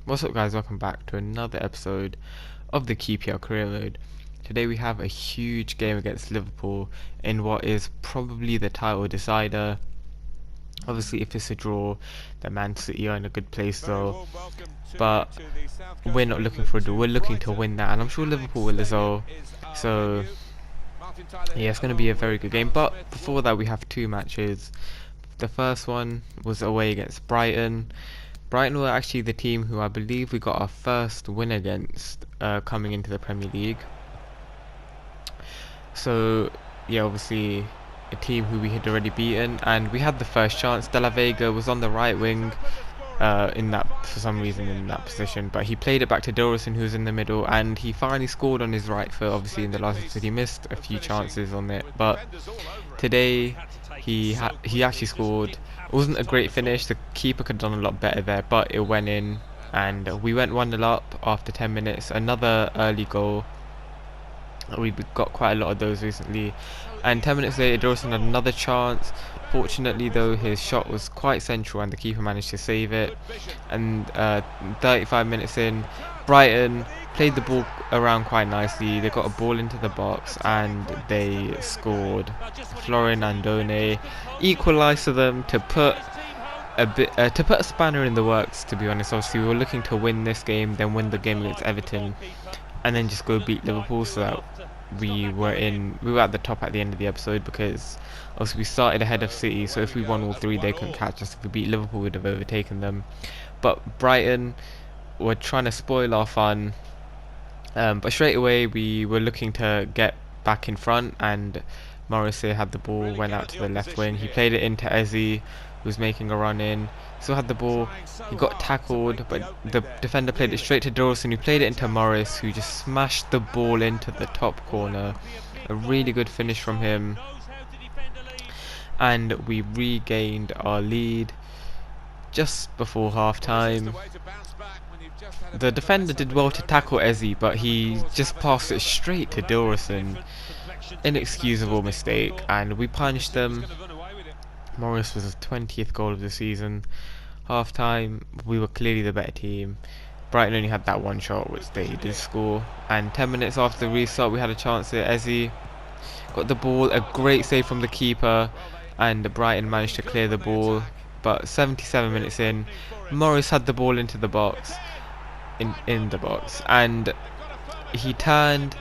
What's up guys, welcome back to another episode of the QPR Career Mode. Today we have a huge game against Liverpool in what is probably the title decider. Obviously if it's a draw, then Man City are in a good place though, but we're not looking for a draw, we're looking to win that, and I'm sure Liverpool will as well. So yeah, it's going to be a very good game, but before that we have two matches. The first one was away against Brighton. Brighton were actually the team who I believe we got our first win against coming into the Premier League. So yeah, obviously a team who we had already beaten, and we had the first chance. De La Vega was on the right wing in that, for some reason, in that position, but he played it back to Dorison, who was in the middle, and he finally scored on his right foot. Obviously in the last episode he missed a few chances on it, but today he actually scored. It wasn't a great finish, the keeper could have done a lot better there, but it went in, and we went 1-0 up after 10 minutes. Another early goal. We've got quite a lot of those recently, and 10 minutes later Dawson had another chance. Fortunately though, his shot was quite central and the keeper managed to save it. And 35 minutes in, Brighton played the ball around quite nicely. They got a ball into the box and they scored. Florin Andone equalised for them to put a spanner in the works, to be honest. Obviously we were looking to win this game, then win the game against Everton, and then just go beat Liverpool, so that we were at the top at the end of the episode, because obviously we started ahead of City, so if we won all three they couldn't catch us. If we beat Liverpool we would have overtaken them. But Brighton were trying to spoil our fun, but straight away we were looking to get back in front, and Morrissey had the ball, went out to the left wing, he played it into Eze, who was making a run in. Still had the ball, he got tackled, but the defender played it straight to Dawson, who played it into Morris, who just smashed the ball into the top corner. A really good finish from him, and we regained our lead just before half time. The defender did well to tackle Eze, but he just passed it straight to Dawson. Inexcusable mistake, and we punished them. Morris was his 20th goal of the season. Half time, we were clearly the better team. Brighton only had that one shot, which they did score. And 10 minutes after the restart, we had a chance here. Eze got the ball, a great save from the keeper, and Brighton managed to clear the ball. But 77 minutes in, Morris had the ball into the box, in the box, and he turned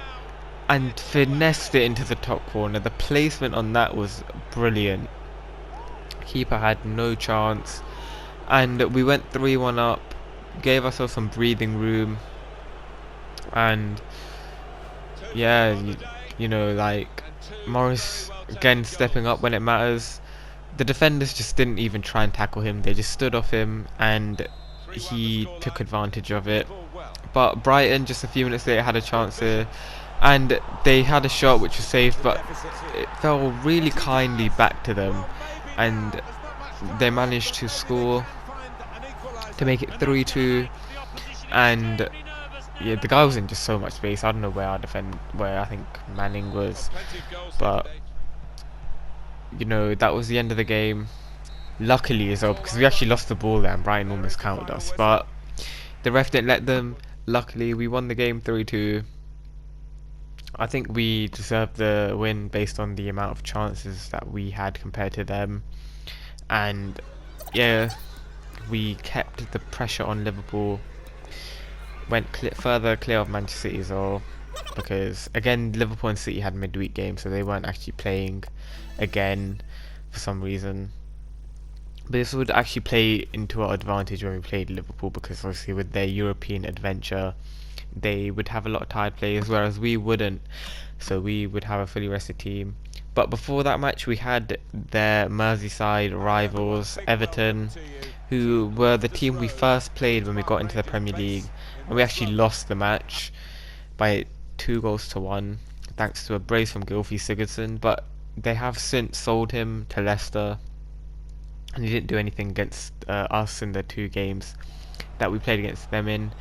and finessed it into the top corner. The placement on that was brilliant. Keeper had no chance, and we went 3-1 up, gave ourselves some breathing room, and yeah, you know, like, Morris again stepping up when it matters. The defenders just didn't even try and tackle him, they just stood off him and he took advantage of it. But Brighton just a few minutes later had a chance here, and they had a shot which was saved, but it fell really kindly back to them, and they managed to score to make it 3-2. And yeah, the guy was in just so much space. I don't know where I think Manning was, but you know, that was the end of the game. Luckily as well, because we actually lost the ball there and Brighton almost counted us, but the ref didn't let them. Luckily we won the game 3-2. I think we deserved the win based on the amount of chances that we had compared to them, and yeah, we kept the pressure on Liverpool, went further clear of Manchester City as well, because again Liverpool and City had midweek games, so they weren't actually playing again for some reason. But this would actually play into our advantage when we played Liverpool, because obviously with their European adventure they would have a lot of tired players, whereas we wouldn't, so we would have a fully rested team. But before that match we had their Merseyside rivals Everton, who were the team we first played when we got into the Premier League, and we actually lost the match by 2-1 thanks to a brace from Gylfi Sigurdsson. But they have since sold him to Leicester, and he didn't do anything against us in the 2 games that we played against them in.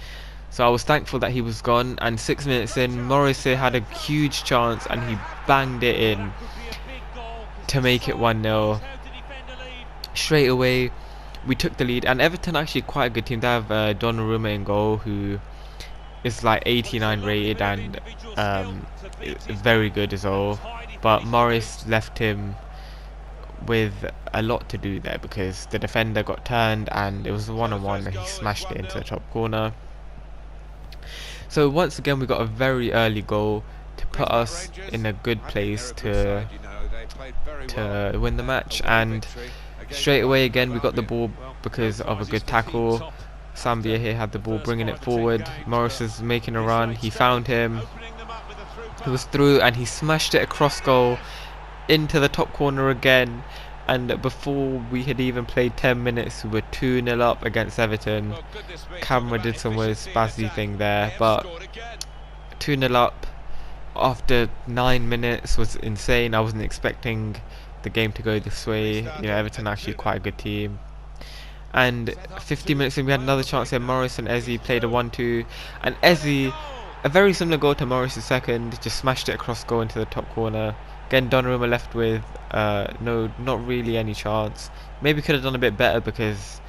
So I was thankful that he was gone, and 6 minutes in, Morrissey had a huge chance and he banged it in to make it 1-0. Straight away we took the lead, and Everton actually quite a good team. They have Donnarumma in goal, who is like 89 rated and very good as well. But Morris left him with a lot to do there because the defender got turned and it was a one-on-one and he smashed it into the top corner. So once again we got a very early goal to put us in a good place to win the match, and straight away again we got the ball because of a good tackle. Sambia here had the ball, bringing it forward. Morris is making a run, he found him, he was through and he smashed it across goal into the top corner again. And before we had even played 10 minutes, we were 2-0 up against Everton. Camera did some weird spazzy thing there, but 2-0 up after 9 minutes was insane. I wasn't expecting the game to go this way. You know, Everton are actually quite a good team. And 15 minutes in, we had another chance here. Morris and Eze played a 1-2, and Eze, a very similar goal to Morris' second, just smashed it across goal into the top corner. Again, Donnarumma left with not really any chance. Maybe could have done a bit better because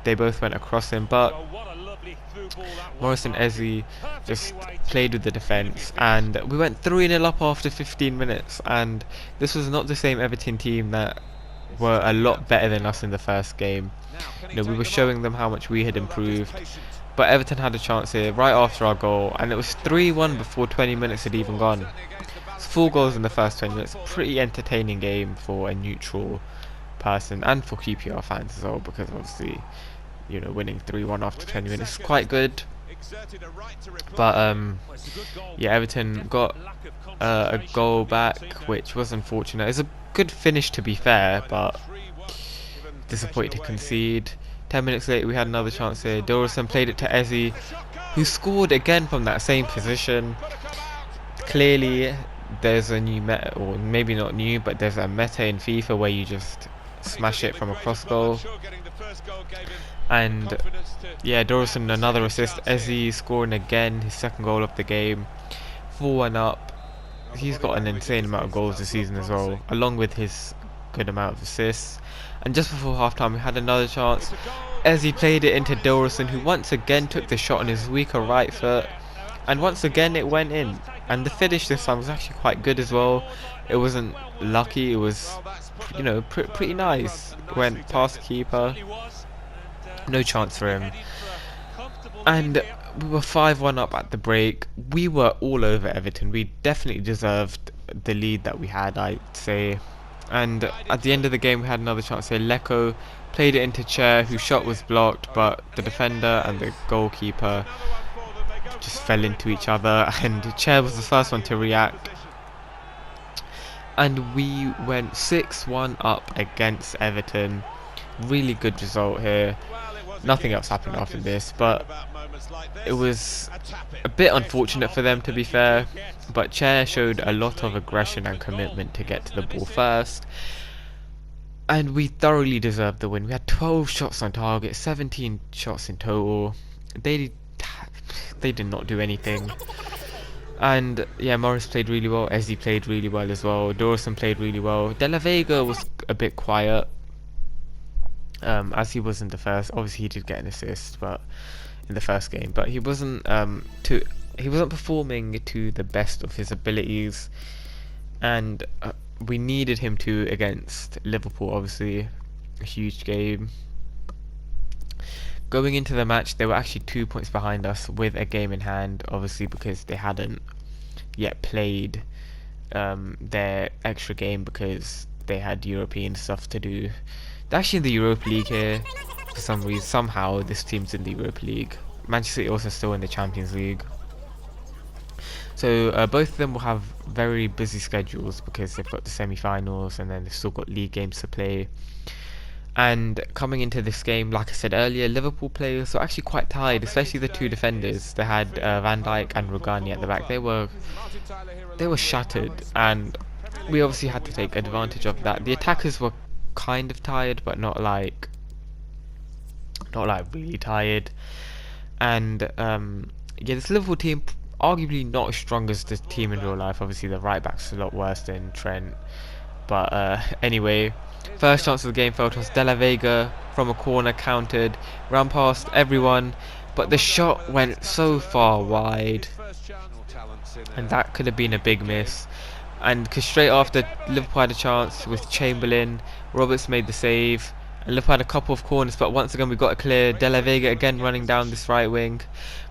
they both went across him, but Morris and Eze just played with the defence, and we went 3-0 up after 15 minutes. And this was not the same Everton team that were a lot better than us in the first game. You know, we were showing them how much we had improved, but Everton had a chance here right after our goal, and it was 3-1 before 20 minutes had even gone. 4 goals in the first 20 minutes. Pretty entertaining game for a neutral person and for QPR fans as well, because obviously, you know, winning 3-1 after 20 minutes is quite good. But yeah, Everton got a goal back, which was unfortunate. It's a good finish to be fair, but disappointed to concede. 10 minutes later we had another chance here. Dorison played it to Eze, who scored again from that same position. Clearly there's a new meta, or maybe not new, but there's a meta in FIFA where you just smash it from a cross goal. And yeah, Dorison another assist. Eze scoring again, his second goal of the game. 4-1 up. He's got an insane amount of goals this season as well, along with his good amount of assists. And just before half time we had another chance. Eze played it into Dorison, who once again took the shot on his weaker right foot, and once again it went in. And the finish this time was actually quite good as well. It wasn't lucky, it was, you know, pretty nice. Went past the keeper, no chance for him. And we were 5-1 up at the break. We were all over Everton. We definitely deserved the lead that we had, I'd say. And at the end of the game we had another chance here. Leko played it into Chair, whose shot was blocked, but the defender and the goalkeeper just fell into each other, and Chair was the first one to react. And we went 6-1 up against Everton. Really good result here. Nothing else happened after this, but it was a bit unfortunate for them, to be fair. But Chair showed a lot of aggression and commitment to get to the ball first, and we thoroughly deserved the win. We had 12 shots on target, 17 shots in total. They did not do anything. And yeah, Morris played really well, Eze played really well as well, Dorison played really well. De La Vega was a bit quiet, as he was in the first. Obviously he did get an assist, but in the first game, but he wasn't performing to the best of his abilities, and we needed him to against Liverpool. Obviously a huge game. Going into the match, they were actually 2 points behind us with a game in hand, obviously because they hadn't yet played their extra game because they had European stuff to do. They're actually in the Europa League here for some reason. Somehow this team's in the Europa League. Manchester City also still in the Champions League. So both of them will have very busy schedules because they've got the semi-finals and then they've still got league games to play. And coming into this game, like I said earlier, Liverpool players were actually quite tired, especially the two defenders. They had Van Dijk and Rugani at the back. They were shattered, and we obviously had to take advantage of that. The attackers were kind of tired, but not like really tired. And yeah, this Liverpool team, arguably not as strong as the team in real life. Obviously the right back's a lot worse than Trent. But anyway, first chance of the game fell to us. De La Vega from a corner countered, ran past everyone, but the shot went so far wide, and that could have been a big miss. And because straight after Liverpool had a chance with Chamberlain, Roberts made the save, and Liverpool had a couple of corners, but once again we got it clear. De La Vega again running down this right wing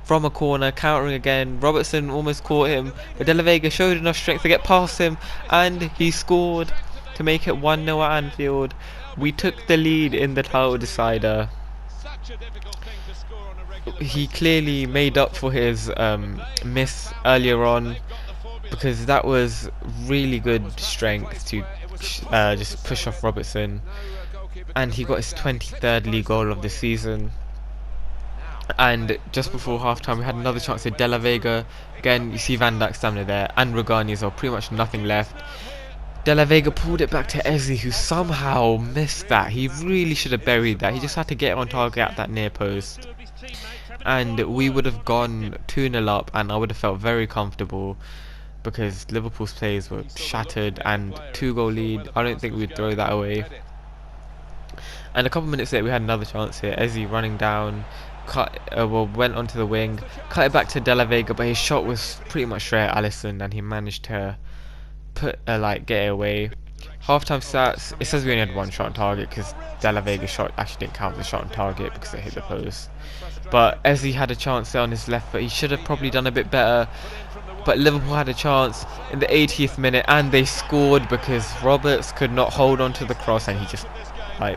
from a corner, countering again. Robertson almost caught him, but De La Vega showed enough strength to get past him, and he scored to make it 1-0 at Anfield. We took the lead in the title decider. He clearly made up for his miss earlier on, because that was really good strength to just push off Robertson, and he got his 23rd league goal of the season. And just before half-time we had another chance with De La Vega. Again, you see Van Dijk's stamina there, and Regani as well, pretty much nothing left. De La Vega pulled it back to Eze, who somehow missed that. He really should have buried that. He just had to get on target at that near post, and we would have gone 2-0 up, and I would have felt very comfortable, because Liverpool's players were shattered, and 2-goal lead, I don't think we'd throw that away. And a couple minutes later we had another chance here. Eze running down, went onto the wing, cut it back to De La Vega, but his shot was pretty much straight at Alisson, and he managed to get it away. Half-time stats, it says we only had one shot on target, because De La Vega's shot actually didn't count as a shot on target because it hit the post. But Eze had a chance there on his left foot. He should have probably done a bit better, but Liverpool had a chance in the 80th minute, and they scored because Roberts could not hold on to the cross, and he just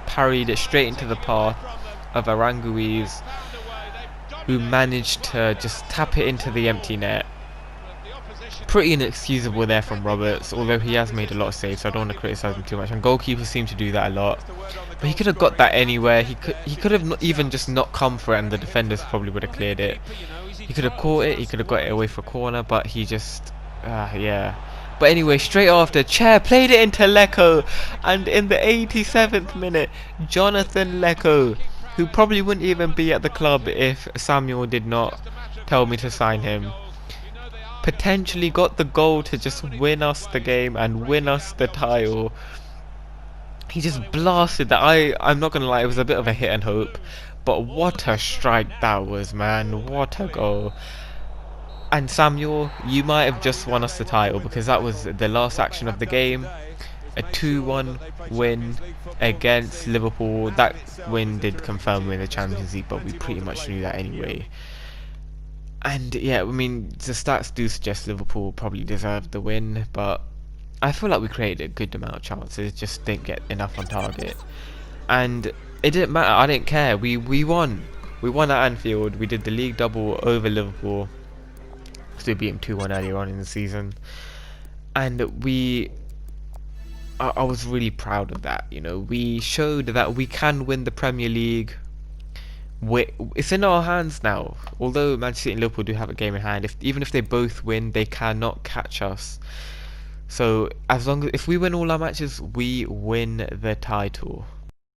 parried it straight into the path of Aranguiz, who managed to just tap it into the empty net. Pretty inexcusable there from Roberts, although he has made a lot of saves, so I don't want to criticise him too much, and goalkeepers seem to do that a lot. But he could have got that anywhere. He could have not even just not come for it, and the defenders probably would have cleared it. He could have caught it, he could have got it away for a corner, but he just yeah. But anyway, straight after, Chair played it into Lecco, and in the 87th minute, Jonathan Lecco, who probably wouldn't even be at the club if Samuel did not tell me to sign him, potentially got the goal to just win us the game and win us the title. He just blasted that. I'm not gonna lie, it was a bit of a hit and hope, but what a strike that was, man. What a goal. And Samuel, you might have just won us the title, because that was the last action of the game. A 2-1 win against Liverpool. That win did confirm we're in the Champions League, but we pretty much knew that anyway. And yeah, I mean, the stats do suggest Liverpool probably deserved the win, but I feel like we created a good amount of chances, just didn't get enough on target. And it didn't matter, I didn't care, we won. We won at Anfield, we did the league double over Liverpool, because we beat them 2-1 earlier on in the season. And I was really proud of that, you know. We showed that we can win the Premier League. It's in our hands now. Although Manchester City and Liverpool do have a game in hand, even if they both win, they cannot catch us. So if we win all our matches, we win the title.